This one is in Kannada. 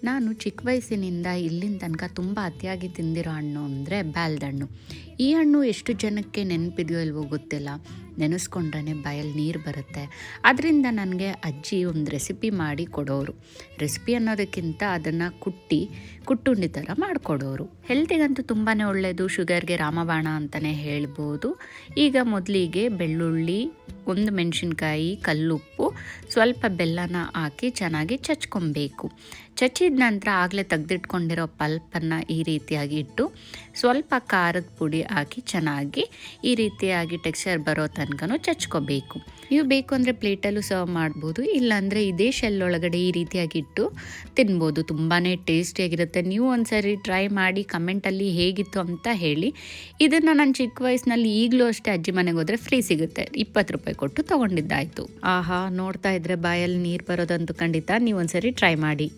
ನಾನು ಚಿಕ್ಕ ವಯಸ್ಸಿನಿಂದ ಇಲ್ಲಿನ ತನಕ ತುಂಬ ಅತಿಯಾಗಿ ತಿಂದಿರೋ ಹಣ್ಣು ಅಂದರೆ ಬ್ಯಾಲ್ದಣ್ಣು. ಈ ಹಣ್ಣು ಎಷ್ಟು ಜನಕ್ಕೆ ನೆನಪಿದೆಯೋ ಇಲ್ವೋ ಗೊತ್ತಿಲ್ಲ, ನೆನೆಸ್ಕೊಂಡ್ರೆ ಬಾಯಲ್ಲಿ ನೀರು ಬರುತ್ತೆ. ಅದರಿಂದ ನನಗೆ ಅಜ್ಜಿ ಒಂದು ರೆಸಿಪಿ ಮಾಡಿ ಕೊಡೋರು. ರೆಸಿಪಿ ಅನ್ನೋದಕ್ಕಿಂತ ಅದನ್ನು ಕುಟ್ಟುಂಡಿ ಥರ ಮಾಡಿಕೊಡೋರು. ಹೆಲ್ತಿಗಂತೂ ತುಂಬಾ ಒಳ್ಳೆಯದು, ಶುಗರ್ಗೆ ರಾಮಬಾಣ ಅಂತಲೇ ಹೇಳ್ಬೋದು. ಈಗ ಮೊದಲಿಗೆ ಬೆಳ್ಳುಳ್ಳಿ, ಒಂದು ಮೆಣಸಿನ್ಕಾಯಿ, ಕಲ್ಲುಪ್ಪು, ಸ್ವಲ್ಪ ಬೆಲ್ಲನ ಹಾಕಿ ಚೆನ್ನಾಗಿ ಚಚ್ಕೊಬೇಕು. ಚಚ್ಚಿದ ನಂತರ ಆಗಲೇ ತೆಗೆದಿಟ್ಕೊಂಡಿರೋ ಪಲ್ಪನ್ನು ಈ ರೀತಿಯಾಗಿ ಇಟ್ಟು ಸ್ವಲ್ಪ ಖಾರದ ಪುಡಿ ಹಾಕಿ ಚೆನ್ನಾಗಿ ಈ ರೀತಿಯಾಗಿ ಟೆಕ್ಸ್ಚರ್ ಬರೋ ತನಕನೂ ಚಚ್ಕೋಬೇಕು. ನೀವು ಬೇಕು ಅಂದರೆ ಪ್ಲೇಟಲ್ಲೂ ಸರ್ವ್ ಮಾಡ್ಬೋದು, ಇಲ್ಲಾಂದರೆ ಇದೇ ಶೆಲ್ ಒಳಗಡೆ ಈ ರೀತಿಯಾಗಿ ಇಟ್ಟು ತಿನ್ಬೋದು. ತುಂಬಾ ಟೇಸ್ಟಿಯಾಗಿರುತ್ತೆ. ನೀವು ಒಂದ್ಸರಿ ಟ್ರೈ ಮಾಡಿ ಕಮೆಂಟಲ್ಲಿ ಹೇಗಿತ್ತು ಅಂತ ಹೇಳಿ. ಇದನ್ನು ನಾನು ಚಿಕ್ಕ ವಯಸ್ಸಿನಲ್ಲಿ ಈಗಲೂ ಅಷ್ಟೇ ಅಜ್ಜಿ ಮನೆಗೆ ಹೋದರೆ ಫ್ರೀ ಸಿಗುತ್ತೆ, 20 ರೂಪಾಯಿ ಕೊಟ್ಟು ತೊಗೊಂಡಿದ್ದಾಯಿತು. ಆಹಾ, ನೋಡ್ತಾ ಇದ್ರೆ ಬಾಯಲ್ಲಿ ನೀರು ಬರೋದಂತೂ ಖಂಡಿತ. ನೀವು ಒಂದ್ಸರಿ ಟ್ರೈ ಮಾಡಿ.